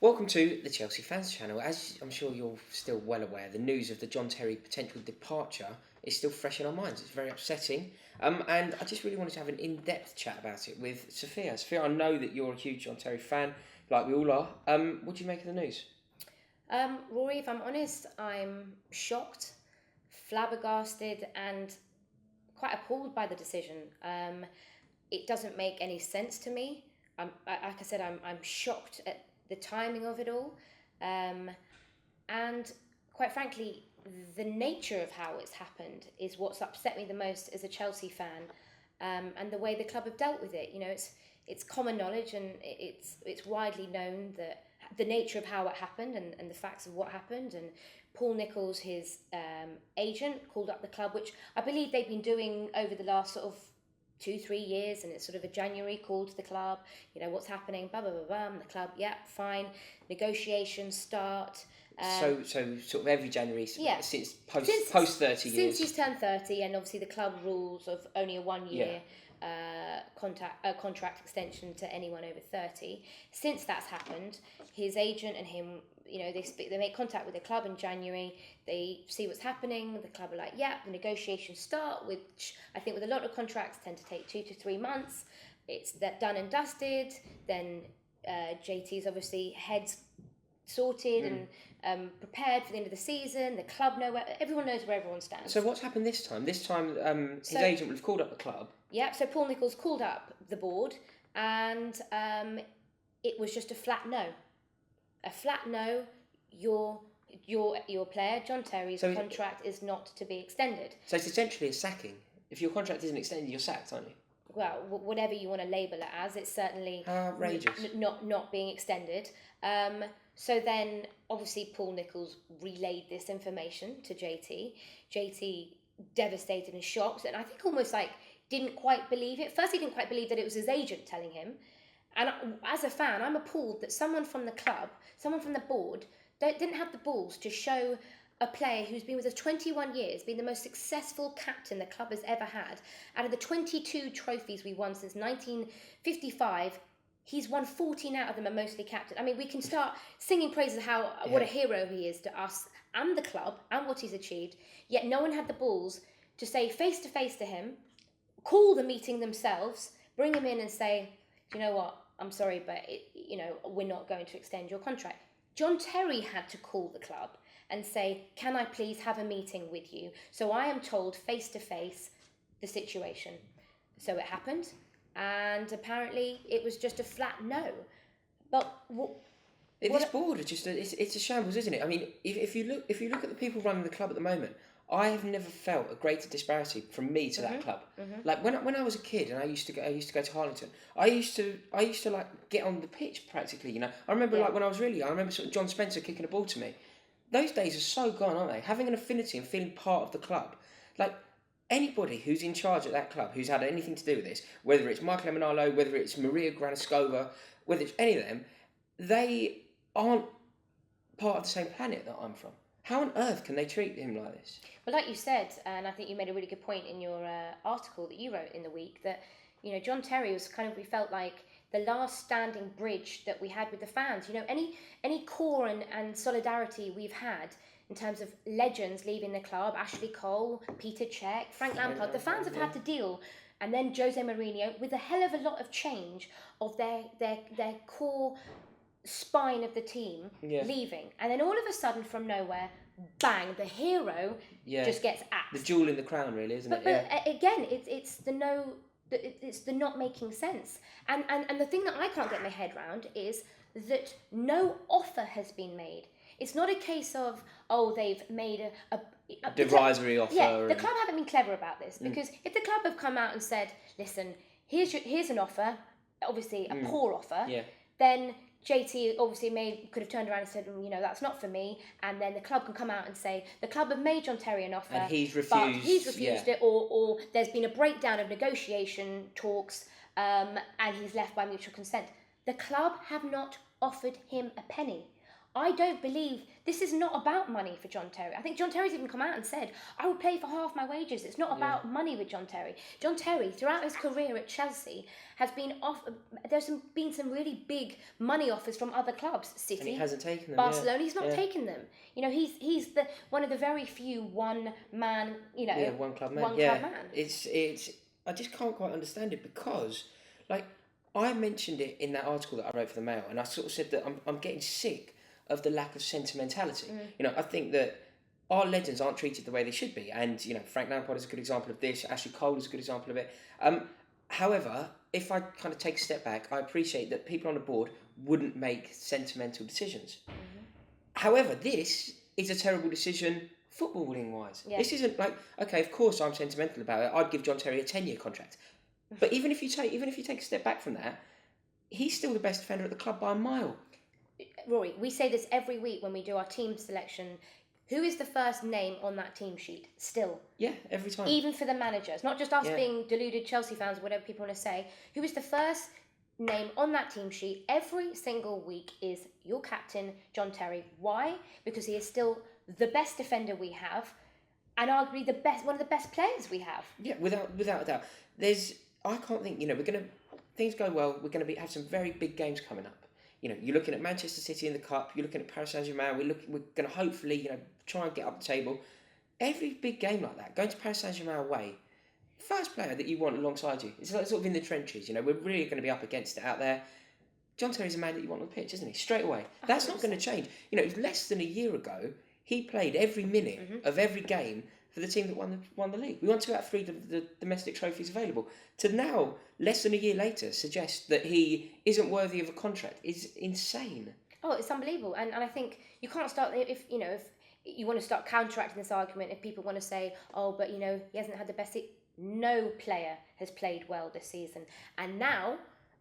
Welcome to the Chelsea Fans Channel. As I'm sure you're still well aware, the news of the John Terry potential departure is still fresh in our minds. It's very upsetting. And I just really wanted to have an in-depth chat about it with Sophia. Sophia, I know that you're a huge John Terry fan, like we all are. What do you make of the news? Rory, if I'm honest, I'm shocked, flabbergasted, and quite appalled by the decision. It doesn't make any sense to me. Like I said, I'm shocked at the timing of it all, and quite frankly, the nature of how it's happened is what's upset me the most as a Chelsea fan, and the way the club have dealt with it. You know, it's common knowledge and it's widely known that the nature of how it happened and the facts of what happened. And Paul Nicholls, his agent, called up the club, which I believe they've been doing over the last sort of 2-3 years, and it's sort of a January call to the club, you know, what's happening, blah blah blah blah, and the club, yeah, fine, negotiations start. So sort of every January since post 30 years. Since he's turned 30, and obviously the club rules of only a 1 year contract extension to anyone over 30. Since that's happened, his agent and him, you know, they make contact with the club in January. They see what's happening. The club are like, yeah, the negotiations start, which I think with a lot of contracts tend to take 2 to 3 months. It's that done and dusted. Then JT's obviously heads sorted and prepared for the end of the season. The club everyone knows where everyone stands. So what's happened this time? This time his agent would have called up the club. Yeah, so Paul Nicholls called up the board, and it was just a flat no. A flat no. Your player, John Terry's contract is not to be extended. So it's essentially a sacking. If your contract isn't extended, you're sacked, aren't you? Well, whatever you want to label it as, it's certainly outrageous. Not being extended. So then, obviously, Paul Nicholls relayed this information to JT. JT devastated and shocked, and I think almost like didn't quite believe it. First, he didn't quite believe that it was his agent telling him. And as a fan, I'm appalled that someone from the club, someone from the board, didn't have the balls to show a player who's been with us 21 years, been the most successful captain the club has ever had. Out of the 22 trophies we won since 1955, he's won 14 out of them and mostly captain. I mean, we can start singing praises of what a hero he is to us and the club and what he's achieved, yet no one had the balls to say face-to-face to him, call the meeting themselves, bring him in and say, you know what, I'm sorry, but we're not going to extend your contract. John Terry had to call the club and say, can I please have a meeting with you? So I am told face-to-face the situation. So it happened, and apparently it was just a flat no. But this board is just it's a shambles, isn't it? I mean, if you look at the people running the club at the moment, I have never felt a greater disparity from me to that club. Mm-hmm. Like when I was a kid and I used to go to Harlington, I used to like get on the pitch practically. You know, I remember like when I was really young, I remember sort of John Spencer kicking a ball to me. Those days are so gone, aren't they? Having an affinity and feeling part of the club, like anybody who's in charge at that club, who's had anything to do with this, whether it's Michael Emenalo, whether it's Maria Graniskova, whether it's any of them, they aren't part of the same planet that I'm from. How on earth can they treat him like this? Well, like you said, and I think you made a really good point in your article that you wrote in the week, that, you know, John Terry was we felt like the last standing bridge that we had with the fans. You know, any core and solidarity we've had in terms of legends leaving the club, Ashley Cole, Peter Cech, Frank Lampard, the fans have had to deal, and then Jose Mourinho, with a hell of a lot of change of their core spine of the team leaving, and then all of a sudden from nowhere, bang, the hero just gets axed. The jewel in the crown, really, isn't it? But again, it's the not making sense, and the thing that I can't get my head around is that no offer has been made. It's not a case of they've made a derisory offer. Yeah, the club haven't been clever about this, because if the club have come out and said, listen, here's an offer, obviously a poor offer, then JT obviously could have turned around and said, you know, that's not for me, and then the club can come out and say the club have made John Terry an offer, and he's refused it, or there's been a breakdown of negotiation talks, and he's left by mutual consent. The club have not offered him a penny. I don't believe this is not about money for John Terry. I think John Terry's even come out and said, I would play for half my wages. It's not about money with John Terry. John Terry, throughout his career at Chelsea, has been been some really big money offers from other clubs. City, and he hasn't taken them. Barcelona, he's not taken them. You know, he's one of the very few one man. You know, one club man. Club man. It's I just can't quite understand it because, like, I mentioned it in that article that I wrote for the Mail, and I sort of said that I'm getting sick of the lack of sentimentality. You know, I think that our legends aren't treated the way they should be, and you know, Frank Lampard is a good example of this. Ashley Cole is a good example of it. However, if I kind of take a step back, I appreciate that people on the board wouldn't make sentimental decisions. However, this is a terrible decision footballing wise. Yeah. This isn't like, okay, of course I'm sentimental about it. I'd give John Terry a 10-year contract. But even if you take a step back from that, he's still the best defender at the club by a mile. Rory, we say this every week when we do our team selection. Who is the first name on that team sheet? Still. Yeah, every time. Even for the managers. Not just us being deluded Chelsea fans, whatever people want to say. Who is the first name on that team sheet every single week is your captain, John Terry. Why? Because he is still the best defender we have, and arguably one of the best players we have. Yeah, without a doubt. I can't think. You know, things go well. We're going to have some very big games coming up. You know, you're looking at Manchester City in the Cup. You're looking at Paris Saint-Germain. We're going to hopefully, you know, try and get up the table. Every big game like that, going to Paris Saint-Germain away, first player that you want alongside you. It's like sort of in the trenches. You know, we're really going to be up against it out there. John Terry's a man that you want on the pitch, isn't he? Straight away. That's 100%. Not going to change. You know, it was less than a year ago. He played every minute of every game for the team that won the league. We won 2 out of 3 of the domestic trophies available. To now, less than a year later, suggest that he isn't worthy of a contract is insane. Oh, it's unbelievable. And I think you can't start, if you want to start counteracting this argument, if people want to say, oh, but, you know, he hasn't had the best... No player has played well this season. And now...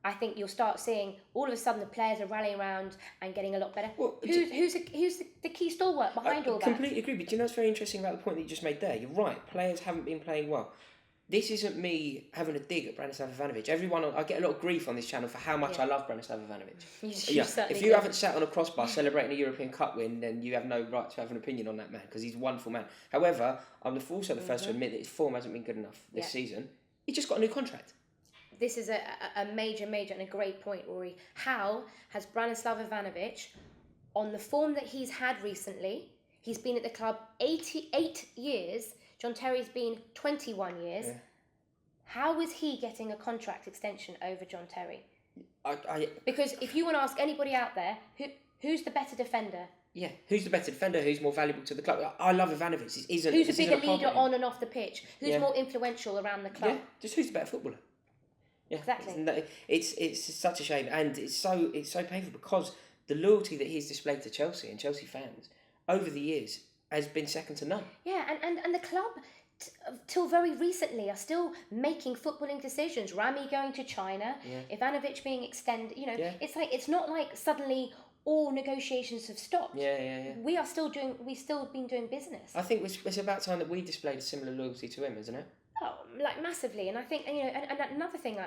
I think you'll start seeing all of a sudden the players are rallying around and getting a lot better. Well, who's the key stalwart behind all that? I completely agree, but do you know what's very interesting about the point that you just made there? You're right, players haven't been playing well. This isn't me having a dig at Branislav Ivanovic. I get a lot of grief on this channel for how much I love Branislav Ivanovic. If you haven't sat on a crossbar celebrating a European Cup win, then you have no right to have an opinion on that man, because he's a wonderful man. However, I'm also the first to admit that his form hasn't been good enough this season. He just got a new contract. This is a major and a great point, Rory. How has Branislav Ivanovic, on the form that he's had recently, he's been at the club 88 years, John Terry's been 21 years, how is he getting a contract extension over John Terry? Because if you want to ask anybody out there, who's the better defender? Yeah, who's the better defender? Who's more valuable to the club? I love Ivanovic. Who's a bigger leader on and off the pitch? Who's more influential around the club? Yeah, just who's the better footballer? Yeah, exactly. It's such a shame, and it's so painful because the loyalty that he's displayed to Chelsea and Chelsea fans over the years has been second to none. Yeah, and the club till very recently are still making footballing decisions. Rami going to China, Ivanovic being extended. You know, it's not like suddenly all negotiations have stopped. Yeah. We've still been doing business. I think it's about time that we displayed a similar loyalty to him, isn't it? Oh, like massively. And I think, and another thing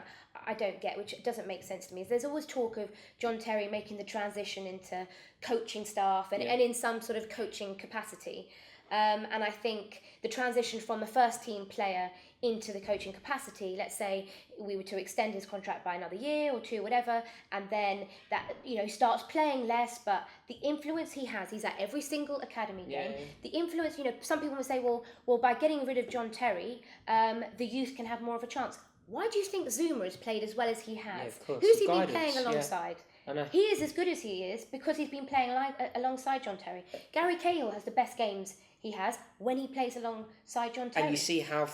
I don't get, which doesn't make sense to me, is there's always talk of John Terry making the transition into coaching staff and in some sort of coaching capacity. And I think the transition from the first team player into the coaching capacity, let's say we were to extend his contract by another year or 2, whatever, and then that, starts playing less, but the influence he's at every single academy game, the influence, some people would say, well, by getting rid of John Terry, the youth can have more of a chance. Why do you think Zuma has played as well as he has? Yeah, of course. Who's he been playing alongside? I know. He is as good as he is because he's been playing alongside John Terry. Gary Cahill has the best games he has when he plays alongside John Terry. And you see how,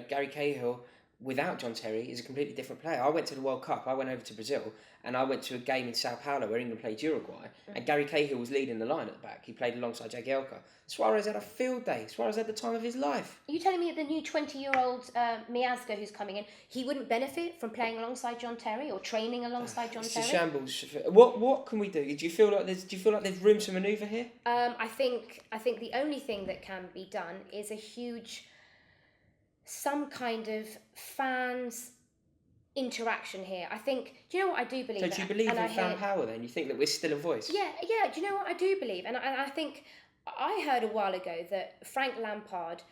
Gary Cahill, without John Terry, is a completely different player. I went to the World Cup, I went over to Brazil, and I went to a game in Sao Paulo where England played Uruguay, and Gary Cahill was leading the line at the back. He played alongside Jagielka. Suarez had a field day. Suarez had the time of his life. Are you telling me that the new 20-year-old Miazga who's coming in, he wouldn't benefit from playing alongside John Terry or training alongside John Terry? It's a shambles. What can we do? Do you feel like there's room to manoeuvre here? I think the only thing that can be done is some kind of fans interaction here. I think, do you know what I do believe? So do you believe in fan power then? You think that we're still a voice? Yeah, do you know what I do believe? And I think I heard a while ago that Frank Lampard,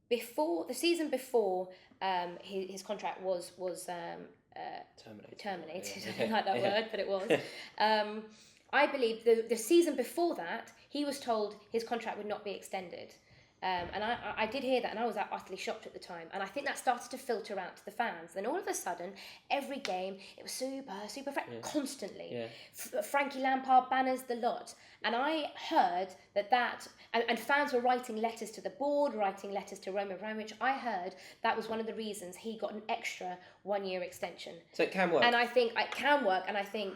before the season before his contract was terminated. I don't like that word, but it was. I believe the season before that, he was told his contract would not be extended. And I did hear that, and I was utterly shocked at the time. And I think that started to filter out to the fans. Then all of a sudden, every game, it was super constantly. Yeah. Frankie Lampard banners, the lot. And I heard that and fans were writing letters to the board, writing letters to Roman Abramovich. I heard that was one of the reasons he got an extra 1-year extension. So it can work. And I think it can work. And I think,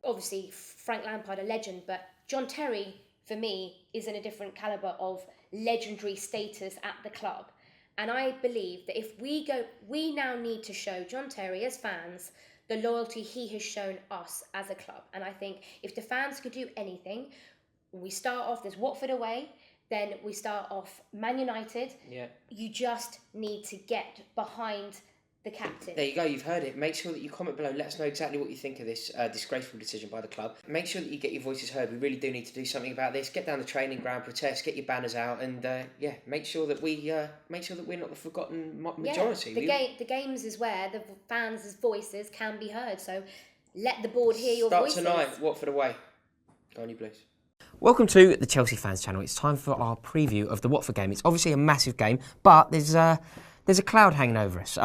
obviously, Frank Lampard, a legend, but John Terry, for me, is in a different calibre of legendary status at the club. And I believe that if we now need to show John Terry as fans the loyalty he has shown us as a club. And I think if the fans could do anything, we start off, there's Watford away, then we start off Man United. Yeah. You just need to get behind the captain. There you go, you've heard it. Make sure that you comment below. Let us know exactly what you think of this disgraceful decision by the club. Make sure that you get your voices heard. We really do need to do something about this. Get down the training ground, protest, get your banners out, and make sure that we're not the forgotten majority. The games is where the fans' voices can be heard. So let the board hear your voices. Start tonight, Watford away. Go on, you Blues. Welcome to the Chelsea Fans Channel. It's time for our preview of the Watford game. It's obviously a massive game, but there's a cloud hanging over us.